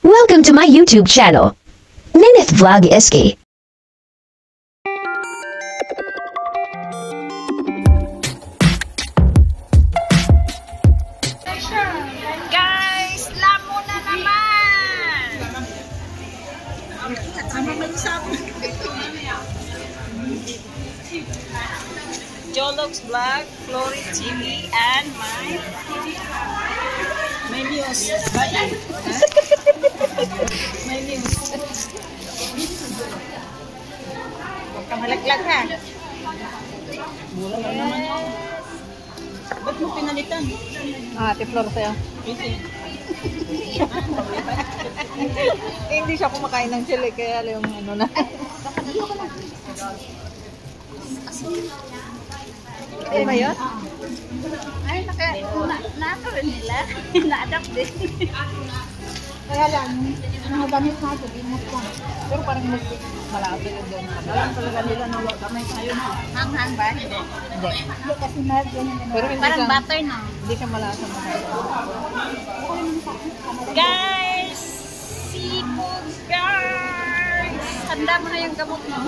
Welcome to my YouTube channel, Ninith Vlog SK. Guys, lamo na naman! Jolox Vlog, Flory TV, and my news. My news. Huwag ka malaglag ha. Ba't mo pinalitan? Ate Flor sa'yo. Hindi siya kumakain ng chili, kaya yung ano na. Ano ba yun? Ay, naka rin nila. Na-adapt din. Kaya lang, mga gamit na ito, dinat lang. Pero parang malapit yun doon. Alam talaga nila na gamay tayo na. Hanghang ba? Hindi. Hindi. Kasi margin. Pero hindi Parang siya, butter no? hindi siya malasa mo. Guys! Seafood guys! Handa mo na yung gamot mo.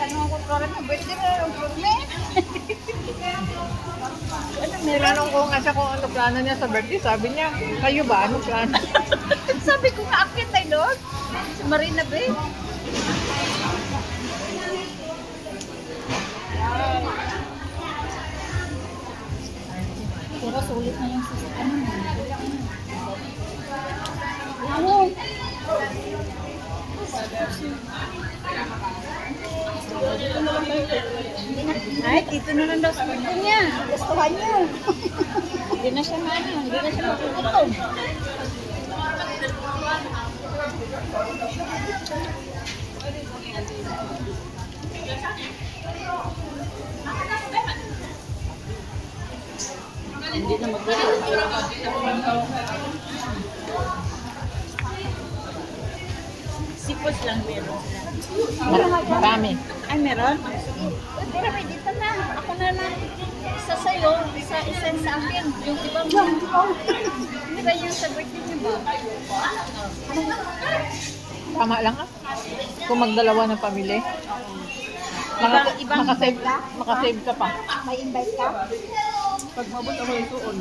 Tanong ko ko rin na birthday na yung problema. Nilanong ko nga siya kung ano plano niya sa birthday. Sabi niya, kayo ba? Ano plano? Sabi ko nga, akit tayo doon. Sa Marina Bay. Pero sulit na yung sasakyan mo. Ano? Ay, dito na lang daw sa gusto niya. Gustuhan niya. Hindi na siya maano. Hindi na siya makukutom. Hindi na sipos lang meron sila. Marami. Ay, meron? Pero may dito na. Ako na lang. Isa sa'yo, isa sa akin. Yung ibang hindi ba yung sa birthday niyo ba? Tama lang ah. Kung magdalawa ng pamilya. Makasave ka pa. May invite ka? Pag mabot ako yung tuon.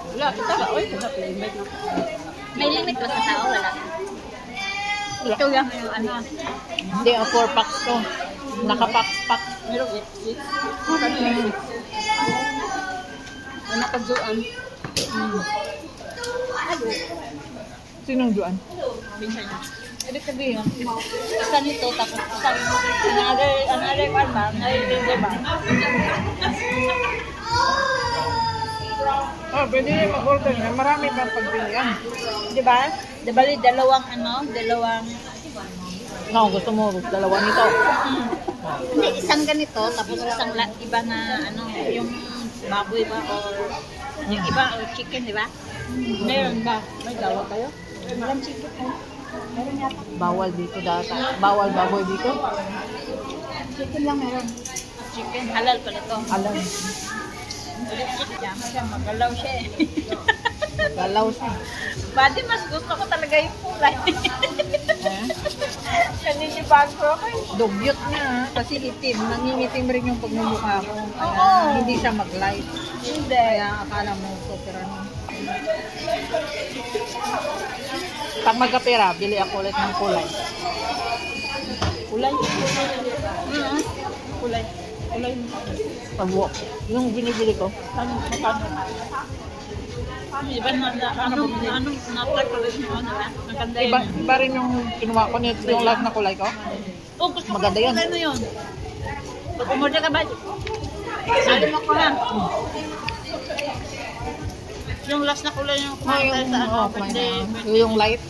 Wala, kita ba? Oy, kita invite na. May limit ba sa tao? Wala. Ito yung ano. Hindi, 4 packs to. Naka-pack. Meron 8. Ano pagduan? Sinong duan? Pinsan niya. Ibig sabihin, Isa nito, tapos isa another one ba? Another ba? pwede mag-order na. Marami pang pagpilian. Di ba? Bali, dalawang No, gusto mo, dalawa nito. Hindi, isang ganito, tapos isang iba na yung baboy ba or yung iba or chicken, di ba? Meron ba? May dalawa kayo? Walang chicken po. Meron yata. Bawal dito data. Bawal baboy dito. Chicken lang meron. Chicken, halal pala ito. Alam. Magalaw siya eh. Galaw siya. Badi, mas gusto ko talaga yung kulay. Kanina bago ako eh. Dugyot niya ha. Kasi itim. Nangingitim rin yung pagmumukha ko. Kaya Oo. hindi siya mag-light. Hindi. Kaya akala mo super ano. Pag magkapera, bili ako ulit ng kulay. Kulay? Kulay. Kulay. Pag-walk. Yung binibili ko. Magkano? Iba na, anong na-try ko rin yung ano ba? Maganda yun. Iba rin yung kinuha ko nito, yung lahat na kulay ko. Oh, gusto ko Maganda yun. kulay na yun. Pag umorder ka ba? Sabi mo ko ha. Yung last na kulay yung kumain tayo sa ano. Yung light.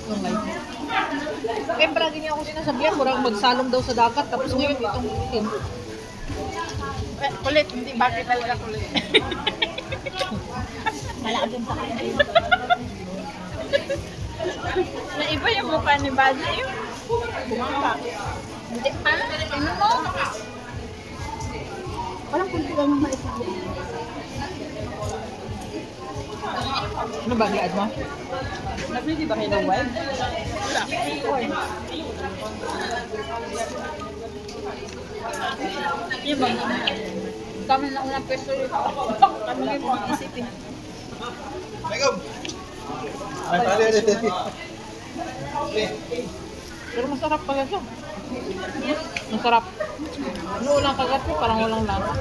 Eh, parang niya ako sinasabihan, parang magsalong daw sa dagat, tapos ngayon itong itim. Kulit, hindi bakit talaga kulit. Malakadun sa kanya. Naiba yung mukha ni Baji. Bumangka. Hindi pa. Ano mo? Parang kunti lang yung maisip. Ano ba, giad mo? Nabili ba kayo ng wife? Yung bang kami na unang pwesto yun. Kami yung mga isipin. Pero masarap pala siya. Masarap. Ano ulang kagat mo, parang walang lasa.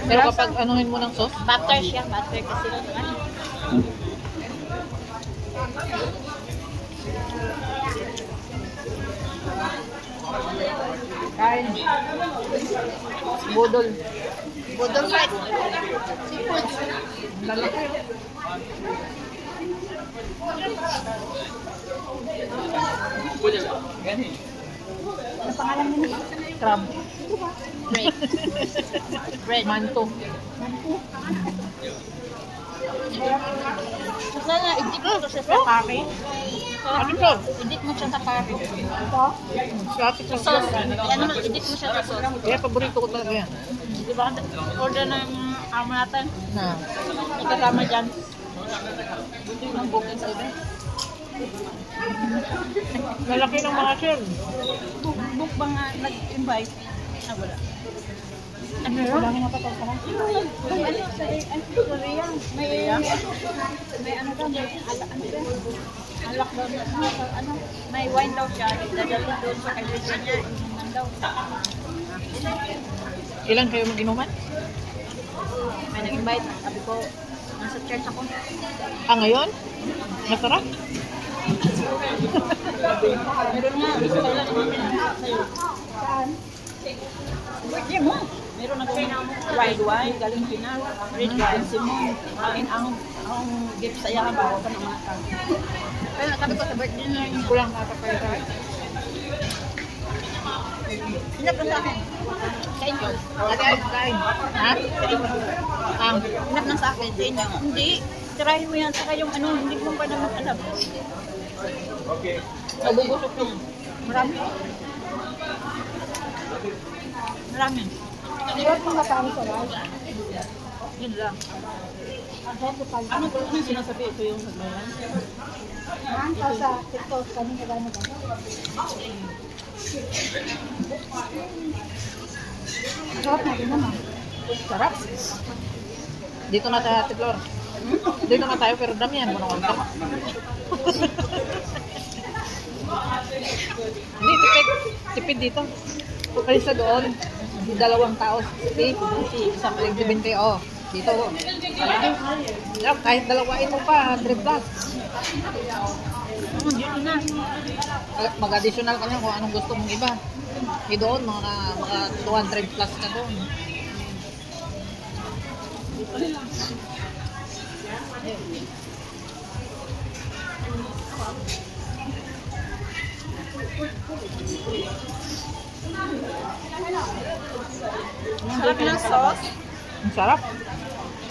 Pero kapag anuhin mo ng sauce, Butter siya. Butter kasi naman. kain. Budol. Budol fried. Seafood. Lalaki. Ano pangalan niya? Crab. Bread. Bread. Manto. Sana i-dip mo siya sa curry. Ano to? I-dip mo siya sa curry. Ito? Sa ating Sa sauce. Ano mo, i-dip mo siya sa sauce. Kaya paborito ko talaga yan. Di ba? Order na yung amo natin. Na. Ikasama dyan. Ang booking sa iba. Lalaki ng mga shell. Book ba nga nag-invite? Ah, wala. Ano yun? Wala nga patatahan. May ano, sa Korea. May ano daw, may ano daw. Alak daw na, ano, may wine daw siya. Dadalhin doon sa kaibigan niya. Inuman daw. Ilan kayo mag-inuman? May nag-invite. Sabi ko, nasa church ako. Ah, ngayon? Masarap? Meron nga, gusto ko lang inuman sa'yo. Saan? Birthday mo. Meron ako red wine, galing Pinas. Red wine, Simon. Ang gift sa iya, bawa ka naman ka. Kaya sabi ko sa birthday na yun. Kulang ata kayo sa Hinap lang sa akin. Sa inyo. kain. Ha? Ang. Hinap lang sa akin, sa inyo. Hindi. Tirahin mo yan, saka yung ano, hindi mo pa naman alam. Okay. Nabubusok yun. Marami. Marami. Meron kong matalo sa rice. Yun lang. Ano Ano yung sinasabi? Ito yung saglayan? Ang sa TikTok kami na gano'n ba? Sarap na din naman. Sarap. Dito na tayo, Ate Flor. Dito na tayo, pero damihan mo na konti. Hindi, tipid. Tipid dito. Kaysa doon, 2 tao. Isang kaligdibinte, oh. Dito, oh. Kahit dalawain mo pa, 100 plus. Dito na. Mag-additional ka lang kung anong gusto mong iba. Doon, mga 200 plus na doon. Sarap ng sauce. Ang sarap.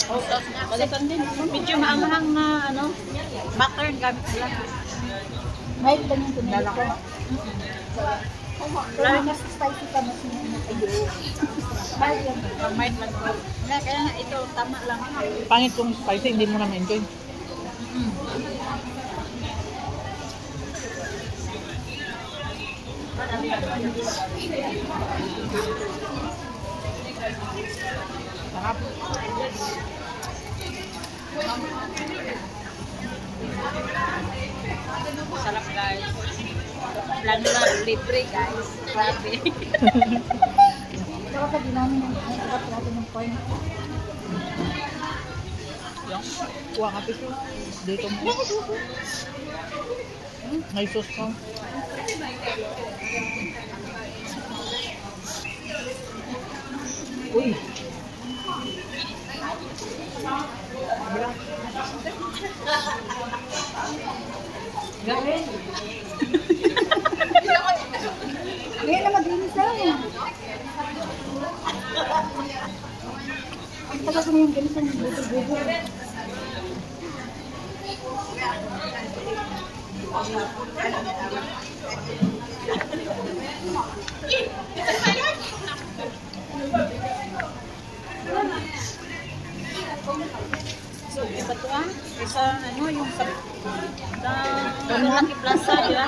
Sauce na. Balikan din. Medyo maanghang na ano, butter gamit nila. May iba yung pinili ko. Pero mas spicy ka, mas ayun. Might man ko. Kaya nga ito, tama lang. Pangit kung spicy, hindi mo na ma-enjoy. Sarap. Sarap guys. Lalo na libre guys. Grabe. Pero pag namin ang sarap natin ng corn. Kuha ka piso. Dito mo. May sauce ka. Uy. Gawin. Ngayon na maglinis na lang. Ang tagal ko na yung ganito ng bubo-bubo. So, iba to ah. Isa, ano, yung sa Malaki Plaza, di ba?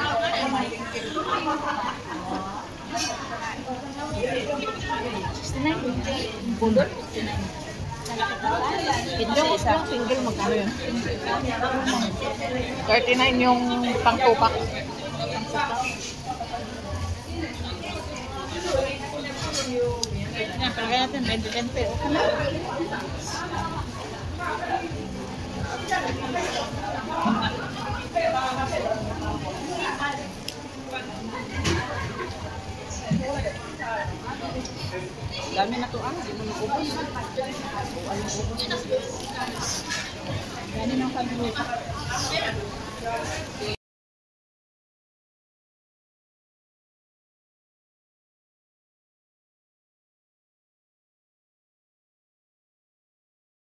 Pundol? Yung single magkano yun? 39 yung pang-tupak. Yan, palagay natin, 20 pesos. Okay na. Dami na to ah, hindi mo nakubos. Dami ng pagluto.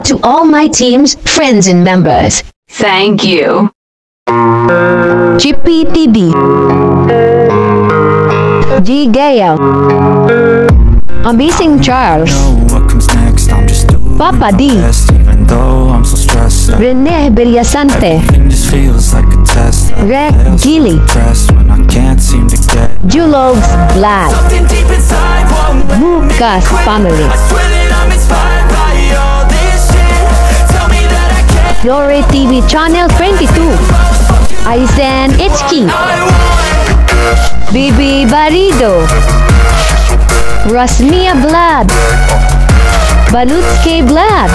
To all my team's friends and members, thank you. Chippy TV, G Gale, Amazing Charles, Papa D, Rene Villasante, Rec Gili, Julogs Vlad, Lucas Family, Glory TV Channel 22, Aizen Ichki, Bibi Barido, Rasmia Vlad, Balutske Vlad,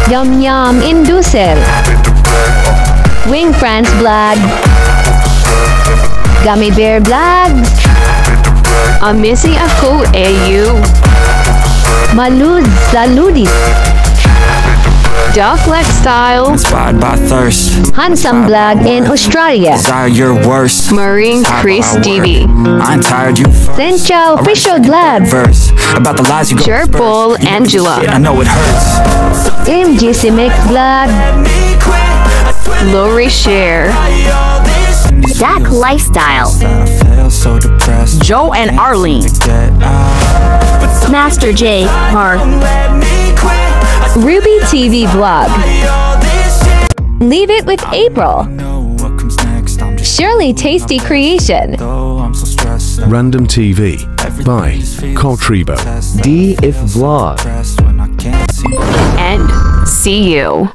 Yum Yum Inducer, Wing France Vlad, Gummy Bear Vlogs, Amisi Ako AU, Malud Saludis, Doc Style, inspired by thirst, Handsome Vlog in Australia, desire your worst. Marine Chris TV, I'm tired, you Sencha Official Vlog, verse about the lies you go Jerpol Angela, I know it hurts. MGC Mix Vlog, Lori Share, Dak Lifestyle, I feel so depressed. Joe and Arlene, Master J Mark, Ruby TV Vlog, Leave It with April, Shirley Tasty Creation, Random TV by Coltribo. D if Vlog. and see you.